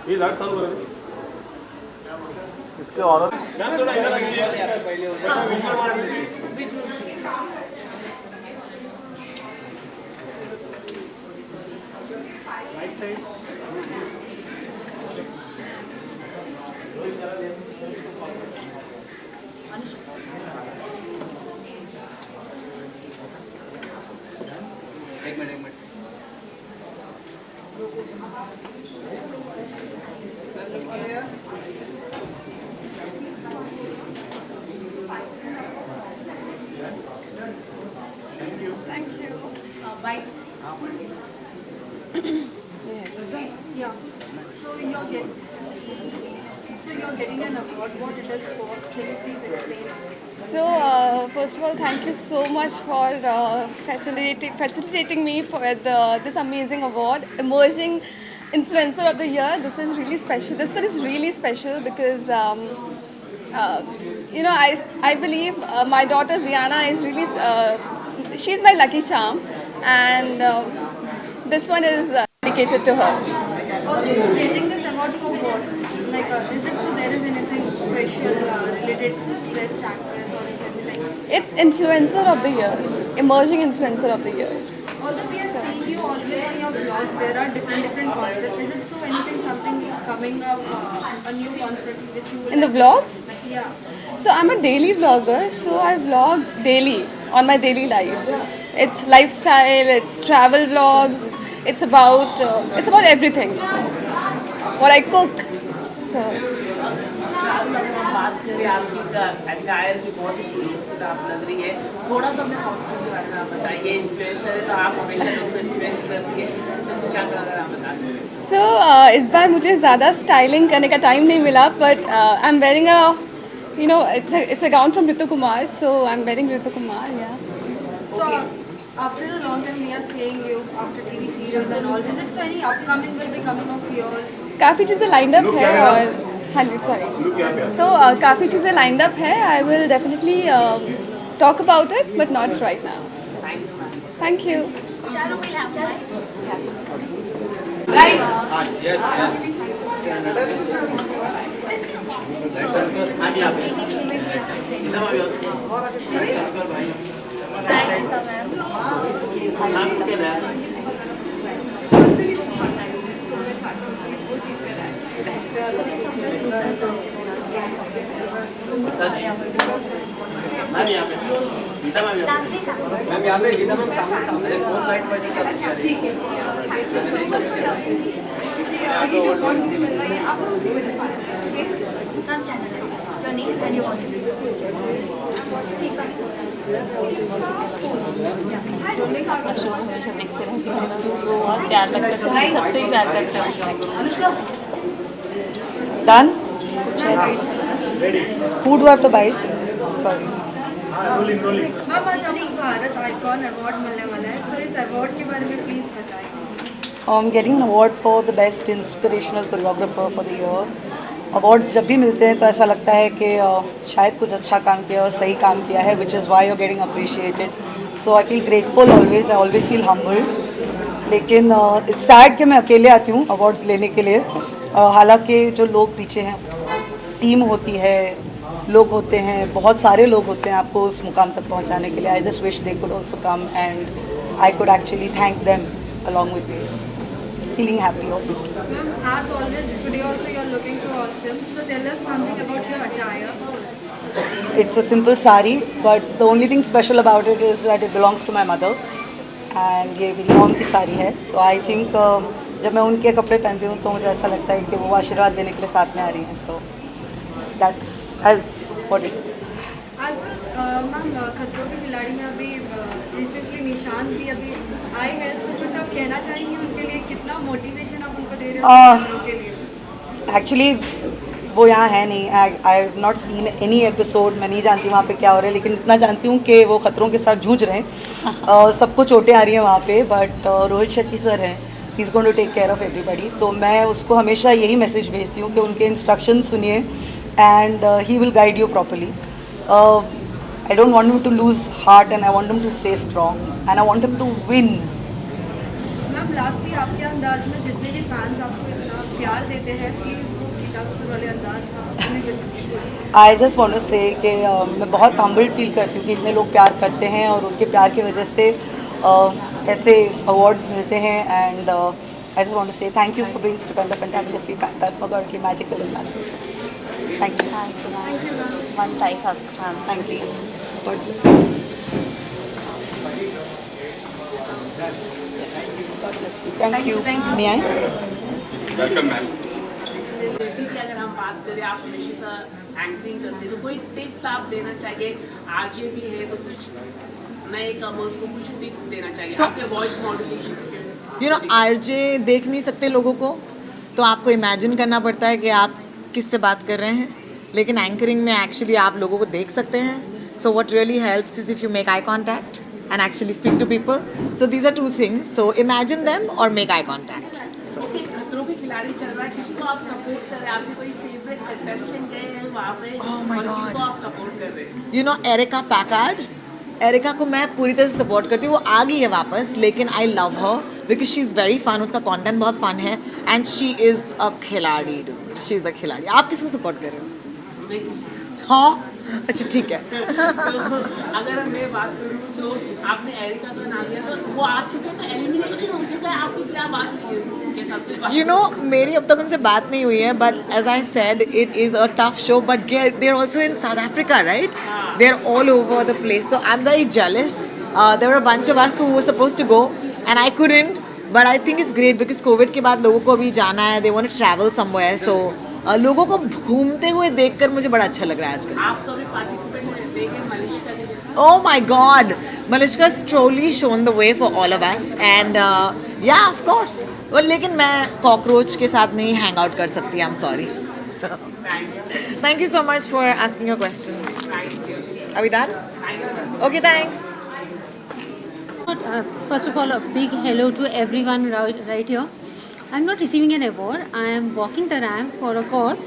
ये लाइट चालू करें इसके और मैम थोड़ा इधर आइए एक minute Thank you. Bye. Yeah. So you're getting an award. What it is for? Can you please explain? So, first of all, thank you so much for facilitating me for this amazing award, Emerging Influencer of the Year. This is really special. This one is really special because, I believe my daughter Ziana is really, she's my lucky charm, and this one is dedicated to her. Getting this award for what? Like, is it so there is anything special related to best actress or is anything? It's Influencer of the Year, Emerging Influencer of the Year. Although we are seeing you always on your vlog, there are different concepts. Is it so anything something coming up, a new concept which you will In the vlogs? Yeah. So I'm a daily vlogger, so I vlog daily on my daily life. It's lifestyle, it's travel vlogs, it's about everything. So what I cook. So बात करें आपकी attire की बहुत ही सुंदर आप लग रही है थोड़ा सा अपने कॉस्ट्यूम के बारे में आप बताइए इन्फ्लुएंसर है तो आप हमेशा लोगों को इन्फ्लुएंस करती है तो कुछ अगर आप बता दें so इस बार मुझे ज़्यादा स्टाइलिंग करने का टाइम नहीं मिला, but I'm wearing it's a gown from Ritu Kumar, so I'm wearing Ritu Kumar, yeah. So after a long time we are seeing you after TV serials and all. Is it so any upcoming will be coming of yours? काफ़ी चीज़ें lined up है और हाँ जी sorry so काफ़ी चीज़ें lined up है. I will definitely talk about it but not right now. Thank you. Ma'am यहाँ पे गीता मैम यहाँ पे गीता मैम सामने फोन लाइट पर ठीक है हमेशा देखते रहते हैं तो और प्यार लगता है सबसे ही प्यार करते हैं. Done? Who do I have to bite? Sorry. Ma'am आज आपको भारत आइकॉन अवार्ड मिलने वाला है. So इस अवार्ड के बारे में प्लीज बताएं. I'm getting an award for the best inspirational choreographer for the year. Awards जब भी मिलते हैं तो ऐसा लगता है कि शायद कुछ अच्छा काम किया और सही काम किया है, which is why you're getting appreciated. So I feel grateful always. I always feel humbled. लेकिन it's sad कि मैं अकेले आती हूँ अवार्ड्स लेने के लिए. हालांकि जो लोग पीछे हैं, टीम होती है, लोग होते हैं, बहुत सारे लोग होते हैं आपको उस मुकाम तक पहुंचाने के लिए. I just wish they could also come and I could actually thank them along with me. Feeling happy obviously. Ma'am, as always, today also you are looking so awesome. So tell us something about your attire. It's a simple sari, but the only thing special about it is that it belongs to my mother. And ये मेरी mom की साड़ी है. So I think जब मैं उनके कपड़े पहनती हूँ तो मुझे ऐसा लगता है कि वो आशीर्वाद देने के लिए साथ में आ रही हैं. So that's as what it is. As well, ma'am खतरों के खिलाड़ी में अभी रिसेंटली निशान भी अभी आए हैं. तो कुछ आप कहना चाहेंगे उनके लिए, कितना मोटिवेशन आप उनको दे रहे हो खतरों के लिए? एक्चुअली वो यहाँ है नहीं. I have not seen any episode. मैं नहीं जानती वहाँ पे क्या हो रहा है, लेकिन इतना जानती हूँ कि वो खतरों के साथ जूझ रहे हैं. सबको चोटें आ रही हैं वहाँ पे, बट रोहित शेट्टी सर हैं, he is going to take care of everybody. तो मैं उसको हमेशा यही मैसेज भेजती हूँ कि उनके इंस्ट्रक्शन सुनिए and he will guide you properly. I don't want him to lose heart and I want him to stay strong and I want him to win. Ma'am lastly आपके अंदाज में जितने भी फैंस आपको इतना प्यार देते हैं प्लीज वो गीता कपूर वाले अंदाज का उन्हें कुछ आई जस्ट वांट टू से कि मैं बहुत हम्बल्ड फील करती हूँ कि इतने लोग प्यार करते हैं और उनके प्यार की वजह से ऐसे अवार्ड्स मिलते हैं and I just want to say thank you for being stupendous fantastically fantastically magical in that thank you One tight hug, ma'am. Thank you God bless thank you may I welcome ma'am. ठीक है, अगर हम बात करें आप हमेशा anchoring करते हैं तो कोई टिप्स आप देना चाहिए, आरजे भी है तो कुछ नए कमर्स को कुछ टिप्स देना चाहिए आपके voice modulation. You know RJ देख नहीं सकते लोगों को, तो आपको इमेजिन करना पड़ता है कि आप किससे बात कर रहे हैं, लेकिन एंकरिंग में एक्चुअली आप लोगों को देख सकते हैं. So what really helps is if you make eye contact and actually speak to people. So these are two things. So imagine them or make eye contact. So. खतरों के खिलाड़ी चल रहा है, किसको आप सपोर्ट कर रहे हैं? आपके कोई फेवरेट कंटेस्टेंट गए हैं वहाँ पे? Oh my और God. किसको आप सपोर्ट कर रहे हैं? You know Erica Packard, Erica को मैं पूरी तरह से सपोर्ट करती हूँ. वो आ गई है वापस, लेकिन I love her because she is very fun. उसका कंटेंट बहुत फन है एंड शी इज़ अ खिलाड़ी. शी इज़ अ खिलाड़ी. आप किसको सपोर्ट कर रहे हो? मैं- हाँ अच्छा ठीक है. अगर मैं बात करूँ तो आपने एरिका का नाम लिया, तो वो आ चुके हैं, तो एलिमिनेशन हो चुका है. आपकी क्या बात हुई है उनके साथ? कोई बात- You know, मेरी अब तक उनसे बात नहीं हुई है, but as I said, it is a tough show. But they're also in South Africa, right? They're all over the place. So I'm very jealous. There were a bunch of us who were supposed to go, and I couldn't. But I think it's great because COVID के बाद लोगों को अभी जाना है. They want to travel somewhere. So लोगों को घूमते हुए देखकर मुझे बड़ा अच्छा लग रहा है आजकल. आप कभी पार्टिसिपेट देखे मलिश्का के लिए? Oh my God, Malishka's truly shown the way for all of us, and yeah, of course. Well, लेकिन मैं कॉकरोच के साथ नहीं हैंग आउट कर सकती. I'm sorry. So, thank you so much for asking your questions. Are we done? Okay, thanks. First of all, a big hello to everyone right here. I'm not receiving an award. I am walking the ramp for a cause.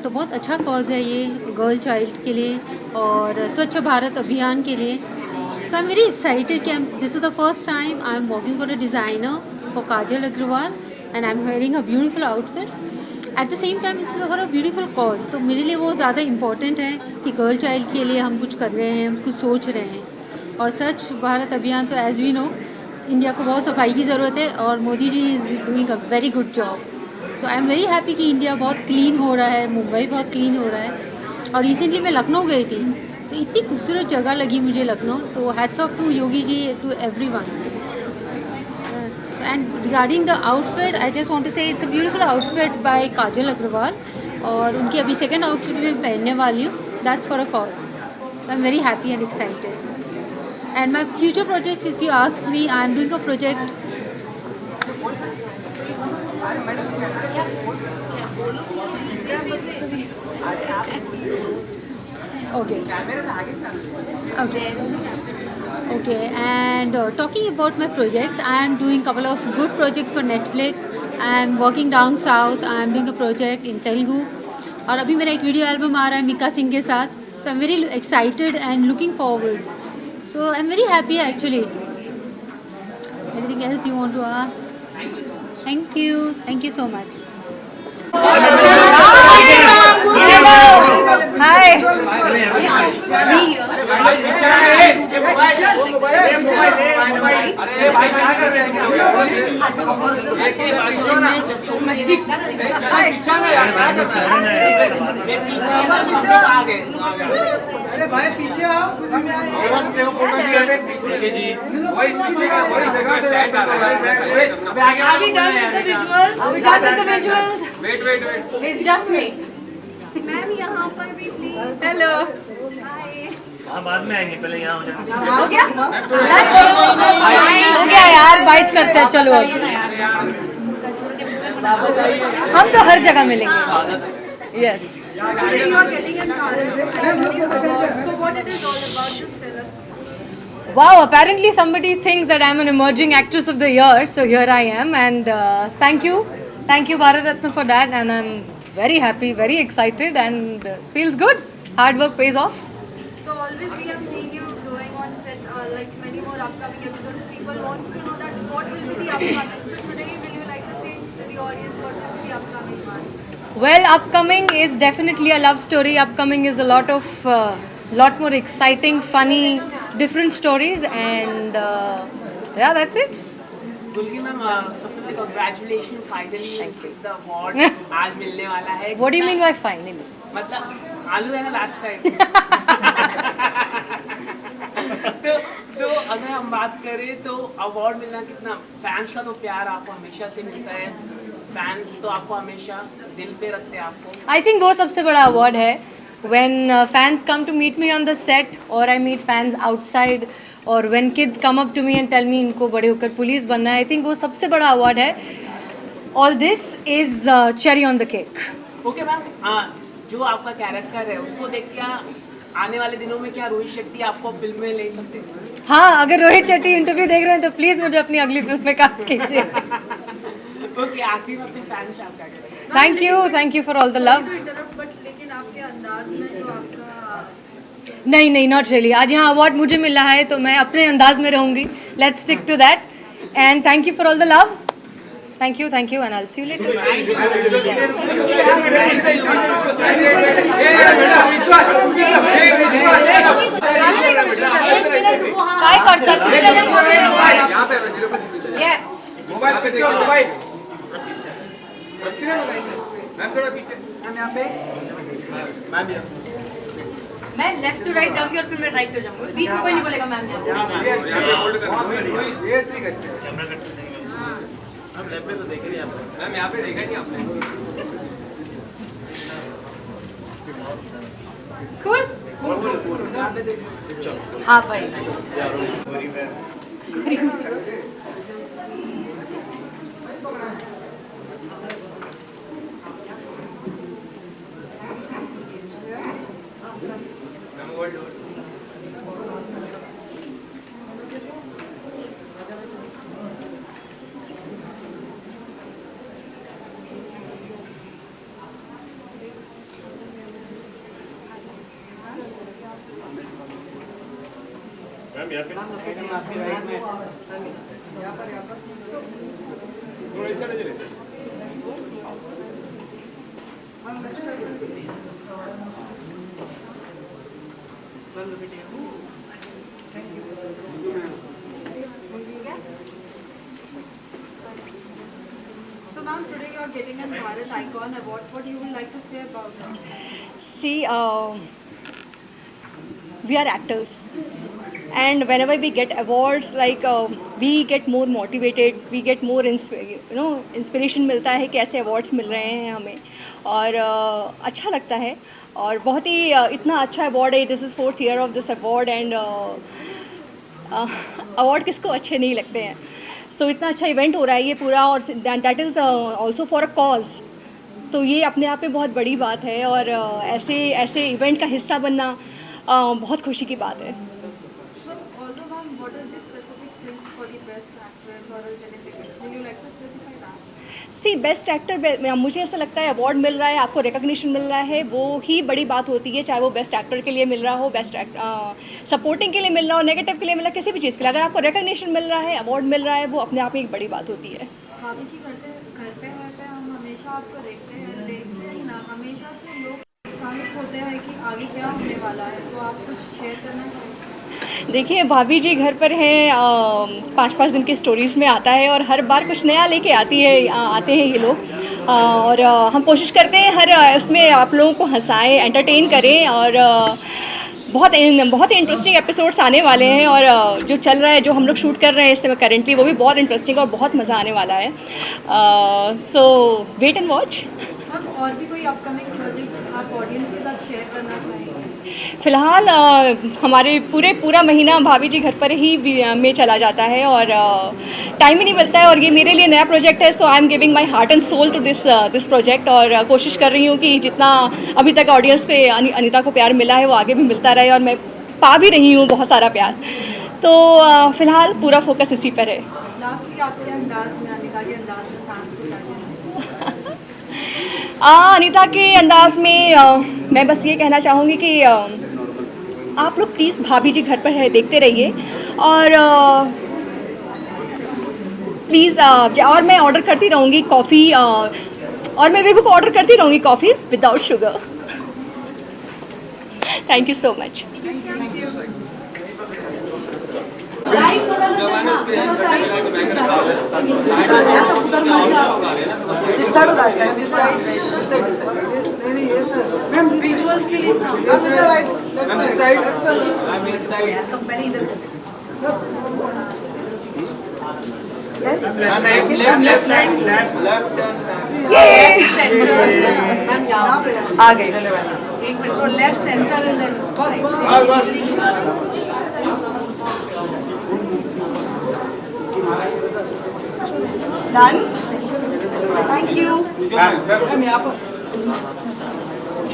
तो बहुत अच्छा cause है ये girl child के लिए और स्वच्छ भारत अभियान के लिए. So I am very excited कि this is the first time I am working for a designer for Kajal Aggarwal and I am wearing a beautiful outfit. At the same time it's for a beautiful cause. तो मेरे लिए वो ज़्यादा important है कि girl child के लिए हम कुछ कर रहे हैं, हम कुछ सोच रहे हैं. और स्वच्छ भारत अभियान तो एज वी नो इंडिया को बहुत सफाई की ज़रूरत है और Modi ji is doing a very good job. So I am very happy कि इंडिया बहुत क्लीन हो रहा है, मुंबई बहुत क्लीन हो रहा है. और रिसेंटली मैं लखनऊ गई थी तो इतनी खूबसूरत जगह लगी मुझे लखनऊ. तो hats off to Yogi ji, to everyone. And regarding the outfit I just want to say it's a beautiful outfit by Kajal Aggarwal और उनकी अभी सेकेंड आउटफिट मैं पहनने वाली हूँ. That's for a cause. So I am very happy and excited. And my future projects, if you ask me, I am doing a project. Okay. Okay. And talking about my projects, I am doing a couple of good projects for Netflix. I am working down south. I am doing a project in Telugu. और अभी मेरा एक video album आ रहा है मिका सिंह के साथ. So I'm very excited and looking forward. So I'm very happy actually. Anything else you want to ask? Thank you. Thank you so much. अरे भाई पीछे आओ. It's just me. मैम यहाँ पर भी प्लीज. Hello. बाद में आएंगे, पहले यहाँ हो जाए. हो गया? हो गया यार, बाइट्स करते हैं. चलो अब हम तो हर जगह मिलेंगे. Yes. You are getting an award. So what it is all about? Just tell us. Wow, apparently somebody thinks that I'm an emerging actress of the year, so here I am, and thank you Bharat Ratna for that, and I'm very happy, very excited, and feels good. Hard work pays off. So always we have seen you going on set like many more upcoming episodes. People wants to know that what will be the upcoming. So today, will you like to say to the audience what will be the upcoming one? Well, upcoming is definitely a love story. Upcoming is a lot more exciting, funny, different stories, and yeah, that's it. गुलकी ma'am सबसे पहले congratulation finally the award आज मिलने वाला है. What do you mean by finally? मतलब आलू है ना लास्ट टाइम. तो अगर हम बात करें तो अवार्ड मिलना कितना फैंस का तो प्यार आपको हमेशा से मिलता है. फैंस तो आपको हमेशा दिल पे रखते हैं आपको. I think वो सबसे बड़ा अवार्ड है. When fans come to meet me on the set, or I meet fans outside, or when kids come up to me and tell me इनको बड़े होकर पुलिस बनना है, I think वो सबसे बड़ा अवार्ड है. All this is cherry on the cake. Okay ma'am, जो आपका कैरेक्टर है उसको देख क्या आने वाले दिनों में क्या रोहित शेट्टी आपको फिल्म में ले सकते हैं? हाँ, अगर रोहित शेट्टी इंटरव्यू देख रहे हैं तो प्लीज़ मुझे अपनी अगली फिल्म में कास्ट कीजिए. ओके, आखिर में अपने फैंस से आप क्या करेंगे? Thank you for all the love. लेकिन आपके अंदाज में जो आपका नहीं, नॉट रियली. आज यहाँ अवार्ड मुझे मिल रहा है तो मैं अपने अंदाज में रहूँगी. Let's stick to that. And thank you for all the love. Thank you and I will see you later. काय करता यस मोबाइल पे देखो, मोबाइल मैम थोड़ा पीछे. मैम मैं लेफ्ट टू राइट जाऊंगी और फिर मैं राइट पे जाऊंगी. बीच में कोई नहीं बोलेगा मैम. हम लेफ्ट पे तो देख रही हैं आप. मैम यहाँ पे देखा नहीं आपने. कूल. हाँ भाई. So ma'am, today you are getting a Bharat Icon Award. What you would like to say about it? See, we are actors, and whenever we get awards, like we get more motivated, we get more inspiration मिलता है कि ऐसे awards मिल रहे हैं हमें, और अच्छा लगता है. और बहुत ही इतना अच्छा award है. This is 4th year of this award, and award किसको अच्छे नहीं लगते हैं. So इतना अच्छा इवेंट हो रहा है ये पूरा, और that is also for a cause. तो ये अपने आप में बहुत बड़ी बात है, और ऐसे इवेंट का हिस्सा बनना बहुत खुशी की बात है. So although ma'am, what are the specific things for the best actress or a genetic? Would you like to specify that? See best actor, मुझे ऐसा लगता है अवार्ड मिल रहा है, आपको रिकग्निशन मिल रहा है, वो ही बड़ी बात होती है. चाहे वो बेस्ट एक्टर के लिए मिल रहा हो, बेस्ट सपोर्टिंग के लिए मिल रहा हो, नेगेटिव के लिए मिल रहा है, किसी भी चीज़ के लिए, अगर आपको रिकग्निशन मिल रहा है, अवार्ड मिल रहा है, वो अपने आप में एक बड़ी बात होती है. भाभी जी घर पे हम हमेशा आपको देखते हैं ना, हमेशा से लोग उत्साहित होते हैं कि आगे क्या होने वाला है, तो आप कुछ शेयर करना चाहिए. देखिए, भाभी जी घर पर हैं, 5-5 दिन की स्टोरीज़ में आता है, और हर बार कुछ नया लेके आते हैं ये लोग, और हम कोशिश करते हैं हर उसमें आप लोगों को हंसाएं, एंटरटेन करें, और बहुत ही इंटरेस्टिंग एपिसोड्स आने वाले हैं. और जो चल रहा है, जो हम लोग शूट कर रहे हैं इस समय करेंटली, वो भी बहुत इंटरेस्टिंग और बहुत मज़ा आने वाला है. सो वेट एंड वॉच. और भी कोई अपकमिंग प्रोजेक्ट्स आप ऑडियंस के साथ शेयर करना चाहेंगे? फ़िलहाल हमारे पूरा महीना भाभी जी घर पर ही में चला जाता है, और टाइम ही नहीं मिलता है, और ये मेरे लिए नया प्रोजेक्ट है. So I am giving my heart and soul to this project, और कोशिश कर रही हूँ कि जितना अभी तक ऑडियंस पे अनीता को प्यार मिला है वो आगे भी मिलता रहे, और मैं पा भी रही हूँ बहुत सारा प्यार. तो फ़िलहाल पूरा फोकस इसी पर है. लास्टली आपके अंदाज में, अनीता के अंदाज में फैंस को क्या अनीता के अंदाज में मैं बस ये कहना चाहूँगी कि आप लोग प्लीज़ भाभी जी घर पर है देखते रहिए और प्लीज़ और मैं ऑर्डर करती रहूँगी कॉफ़ी और मैं वेबू को ऑर्डर करती रहूँगी coffee without sugar. Thank you so much. आ गए। एक minute left centre Done? Thank you.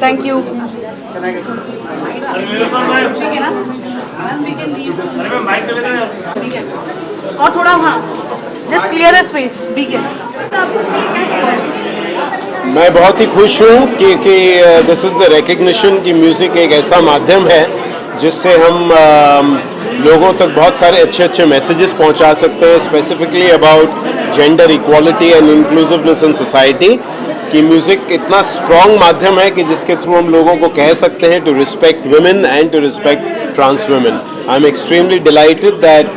Thank you. और थोड़ा वहाँ just clear the space. मैं बहुत ही खुश हूँ क्योंकि दिस इज़ द रिकग्निशन कि म्यूज़िक एक ऐसा माध्यम है जिससे हम लोगों तक बहुत सारे अच्छे अच्छे मैसेजेस पहुँचा सकते हैं, specifically about gender equality and inclusiveness in society. कि म्यूज़िक इतना स्ट्रॉन्ग माध्यम है कि जिसके थ्रू हम लोगों को कह सकते हैं to respect women and to respect trans women. I am extremely delighted that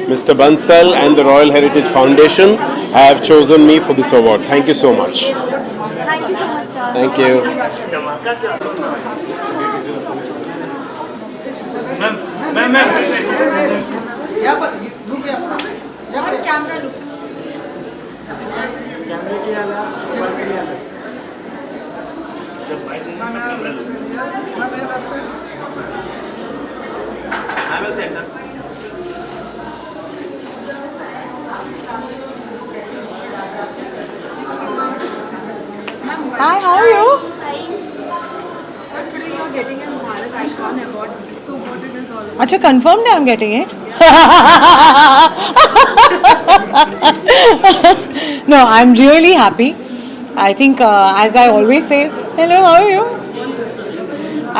Mr. Bansal and the Royal Heritage Foundation have chosen me for this award. Thank you so much. Thank you so much, sir. Thank you. Hi, how are you? Today you're getting a Bharat Icon Award. So what it is all about? Acha, confirmed I'm getting it. No, I'm really happy. I think, as I always say, hello, how are you?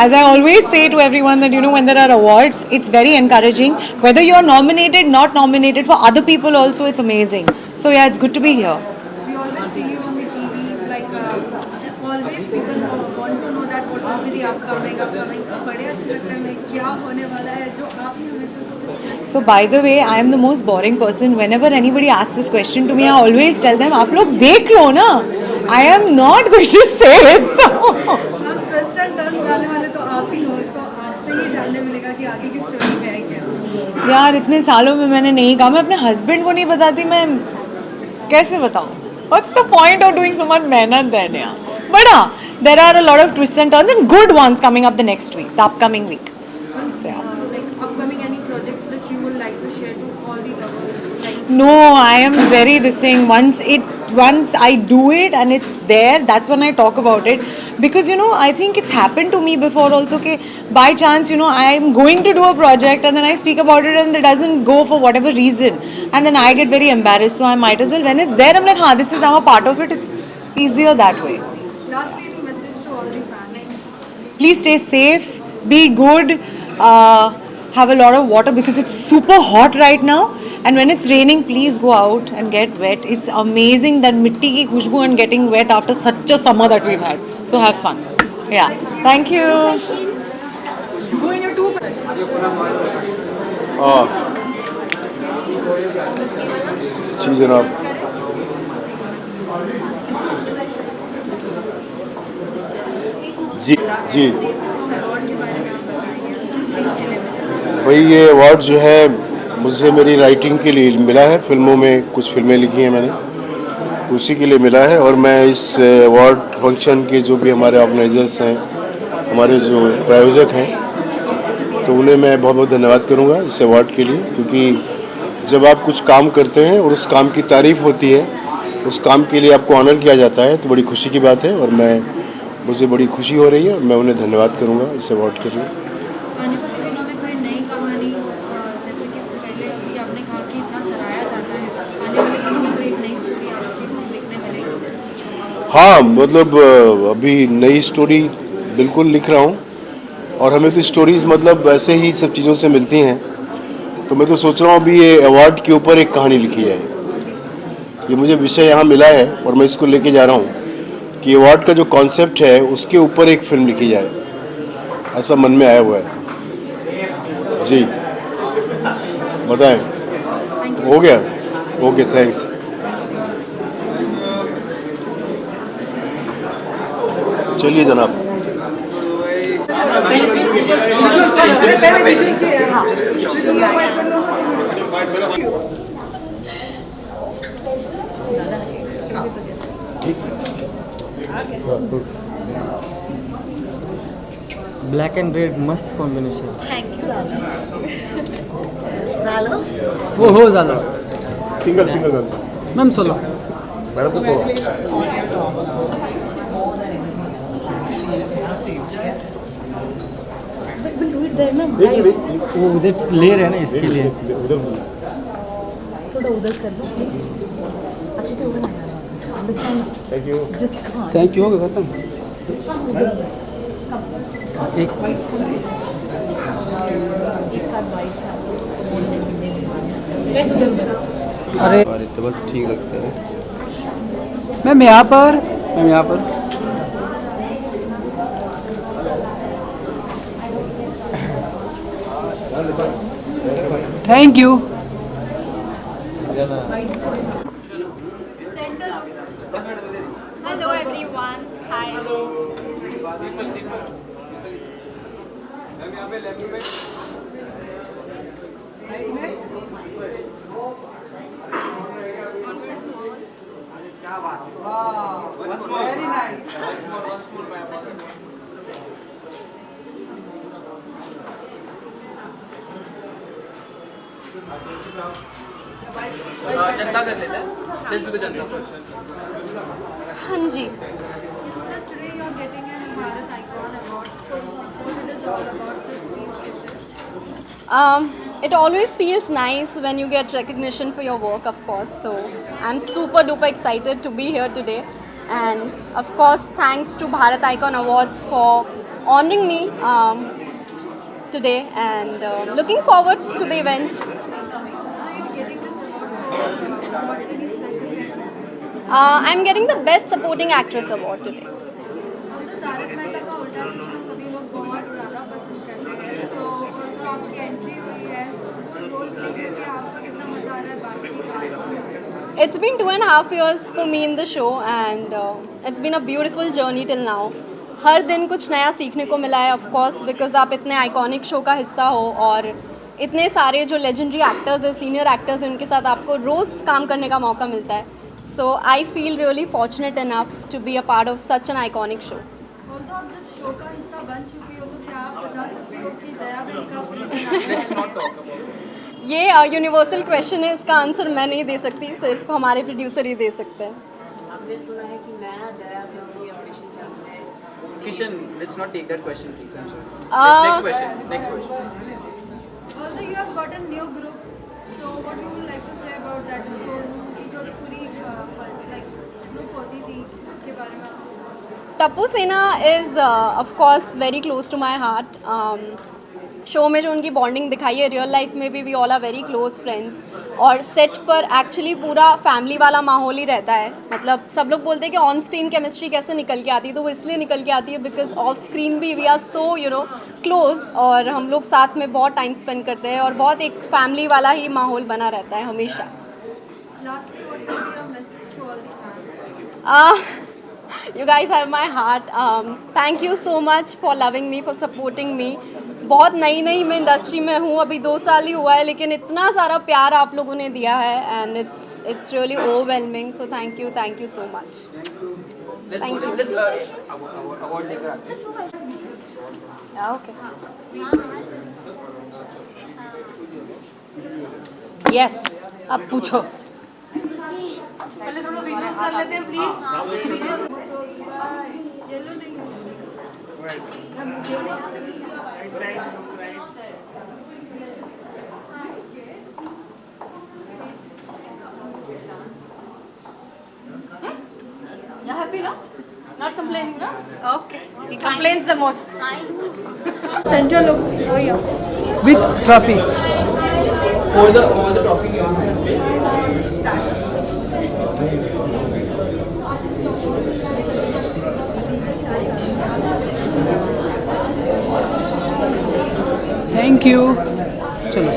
As I always say to everyone that, you know, when there are awards, it's very encouraging. Whether you're nominated, not nominated, for other people also, it's amazing. So yeah, it's good to be here. We always see you on the TV, like always people want to know that what will be the upcoming. So बड़े अच्छे लगते हैं क्या होने वाला है जो आप ही हमेशा। So by the way, I am the most boring person. Whenever anybody asks this question to me, I always tell them, आप लोग देख लो ना. I am not going to say it. So. आप ट्विस्ट एंड टर्न डालने वाले तो आप ही हो, so आपसे ही जानने मिलेगा कि आगे की स्टोरी क्या है क्या। यार इतने सालों में मैंने नहीं कहा, मैं अपने हस्बैंड को नहीं बताती, मैं कैसे बताऊँ? What's the point of doing so much मेहनत then यार? But हाँ, there are a lot of twists and turns and good ones coming up the next week, the upcoming week. So yeah. Like upcoming any projects which you would like to share to all the lovers? Like No, I am very this thing. Once I do it and it's there, that's when I talk about it. Because you know, I think it's happened to me before also. Okay, by chance, you know, I am going to do a project and then I speak about it and it doesn't go for whatever reason, and then I get very embarrassed. So I might as well, when it's there, I'm like, "Ha, this is now a part of it." It's easier that way. lastly, any message to all the fans? Please stay safe, be good, have a lot of water because it's super hot right now. And when it's raining, please go out and get wet. It's amazing that mitti ki khushboo and getting wet after such a summer that we've had. So have fun. Yeah. Thank you. जी जनाब। जी जी भाई, ये award जो है मुझे मेरी writing के लिए मिला है। फिल्मों में कुछ फिल्में लिखी हैं मैंने, तो उसी के लिए मिला है। और मैं इस अवार्ड फंक्शन के जो भी हमारे ऑर्गेनाइजर्स हैं, हमारे जो प्रायोजक हैं, तो उन्हें मैं बहुत बहुत धन्यवाद करूंगा इस अवार्ड के लिए। क्योंकि जब आप कुछ काम करते हैं और उस काम की तारीफ़ होती है, उस काम के लिए आपको ऑनर किया जाता है, तो बड़ी खुशी की बात है। और मुझे बड़ी खुशी हो रही है और मैं उन्हें धन्यवाद करूंगा इस अवार्ड के लिए। आने वाले दिनों में कोई नई कहानी, जैसे कि पहले अभी आपने कहा कि इतना सराहा जाता है, आने वाले दिनों में कोई एक नई स्टोरी आपको देखने मिलेगी? हाँ, मतलब अभी नई स्टोरी बिल्कुल लिख रहा हूँ और हमें तो स्टोरीज मतलब वैसे ही सब चीज़ों से मिलती हैं, तो मैं तो सोच रहा हूँ अभी ये अवार्ड के ऊपर एक कहानी लिखी जाए। ये मुझे विषय यहाँ मिला है और मैं इसको लेके जा रहा हूँ कि अवार्ड का जो कॉन्सेप्ट है उसके ऊपर एक फिल्म लिखी जाए, ऐसा मन में आया हुआ है जी। बताएं, हो गया? Okay, thanks. चलिए जनाब। ब्लॅक अँड रेड मस्त कॉम्बिनेशन. थँक्यू दादा. झालं? हो झालं. Single ma'am solo. मॅडम तो सोलो. वो उधर लेयर है ना इसके लिए. थोडं उधर कर दो अच्छे से उधर थैंक यू. Thank you. हो गया खत्म. एक अरे तो बस ठीक लगता है. मैम यहाँ पर. Thank you. Hello everyone. Hi. Very nice. जनता कर लेते हैं. Let's do the जनता. हाँ जी. Today you are getting an Bharat Icon Award. So what it is all about? It always feels nice when you get recognition for your work, of course. So I'm super duper excited to be here today. And of course, thanks to Bharat Icon Awards for honoring me today, and looking forward to the event. I'm getting the Best Supporting Actress Award today. It's been 2.5 years for me in the show, and it's been a beautiful journey till now. हर दिन कुछ नया सीखने को मिला है, of course, because आप इतने iconic show का हिस्सा हो और इतने सारे जो लेजेंडरी एक्टर्स हैं, सीनियर एक्टर्स हैं, उनके साथ आपको रोज़ काम करने का मौका मिलता है. So I feel really fortunate enough to be a part of such an iconic show. ये यूनिवर्सल क्वेश्चन है, इसका आंसर मैं नहीं दे सकती, सिर्फ हमारे प्रोड्यूसर ही दे सकते हैं. हमने सुना है कि नया दया में ऑडिशन चल रहा है. Kishan, let's not take that question, please. I'm sorry. Next question. Although you have got a new group, so what you would like to say about that? So की जो पूरी like group होती थी उसके बारे में. Tapu Sena is of course very close to my heart. Show में जो उनकी बॉन्डिंग दिखाई है, रियल लाइफ में भी we all are very close friends. और सेट पर एक्चुअली पूरा फैमिली वाला माहौल ही रहता है. मतलब सब लोग बोलते हैं कि ऑन स्क्रीन केमिस्ट्री कैसे निकल के आती है, तो वो इसलिए निकल के आती है बिकॉज ऑफ स्क्रीन भी वी आर सो क्लोज, और हम लोग साथ में बहुत टाइम स्पेंड करते हैं और बहुत एक फैमिली वाला ही माहौल बना रहता है हमेशा. You guys have my heart. Thank you so much for loving me, for supporting me. बहुत नई मैं इंडस्ट्री में हूँ, अभी 2 साल ही हुआ है, लेकिन इतना सारा प्यार आप लोगों ने दिया है, and it's really overwhelming. So thank you so much. Thank you. Award लेकर आते हैं. ओके. यस, अब पूछो. पहले थोड़ा विजुअल्स कर लेते हैं please. You happy now? Not not complaining, no? Okay. He complains the most. Central look. Oh yeah. With trophy. All the trophy you Thank you. चलो.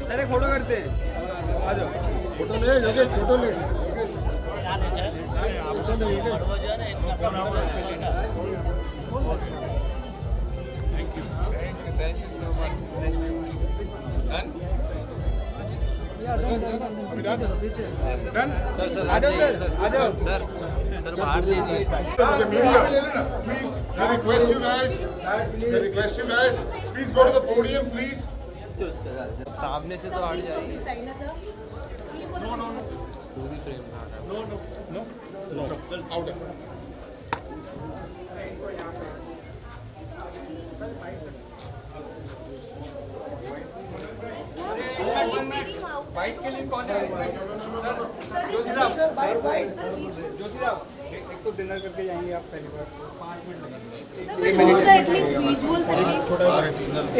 अरे फोटो करते हैं आ जाओ फोटो ले योगेश फोटो ले Please, I request you guys. Please go to the podium, please. सामने से तो हट जाएगी Out. वाइट के लिए कौन है जोशीराव एक तो डिनर करके जाएंगे आप पहली बार 5 मिनट लगेंगे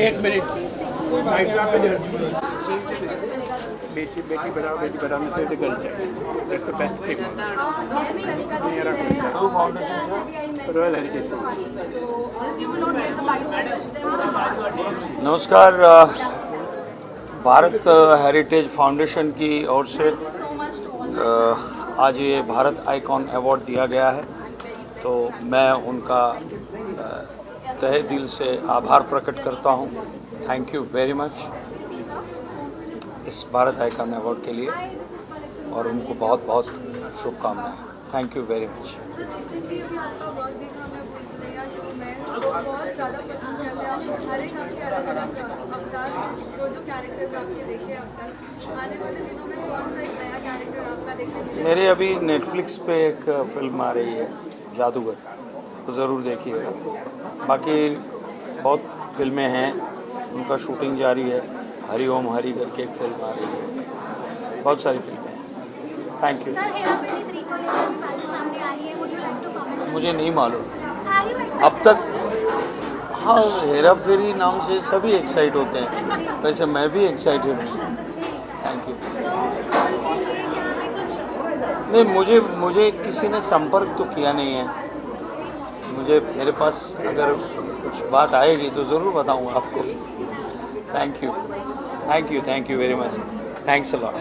1 मिनट बेटी बचाओ में से गर्ल चाहिए that's the best thing royal heritage नमस्कार भारत हेरिटेज फाउंडेशन की ओर से आज ये भारत आइकॉन अवार्ड दिया गया है तो मैं उनका तहे दिल से आभार प्रकट करता हूँ। थैंक यू वेरी मच इस भारत आइकॉन अवार्ड के लिए और उनको बहुत बहुत शुभकामनाएं। Thank you very much. मेरे अभी नेटफ्लिक्स पे एक फिल्म आ रही है जादूगर, तो ज़रूर देखिएगा। बाकी बहुत फिल्में हैं उनका शूटिंग जारी है। हरि ओम हरि करके एक फिल्म आ रही है, बहुत सारी फिल्में हैं। Thank you. मुझे नहीं मालूम अब तक। हाँ, हेरा फेरी नाम से सभी एक्साइट होते हैं, वैसे मैं भी एक्साइटेड हूँ। Thank you. नहीं, मुझे किसी ने संपर्क तो किया नहीं है। मेरे पास अगर कुछ बात आएगी तो ज़रूर बताऊँगा आपको। Thank you very much. Thanks a lot.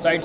Side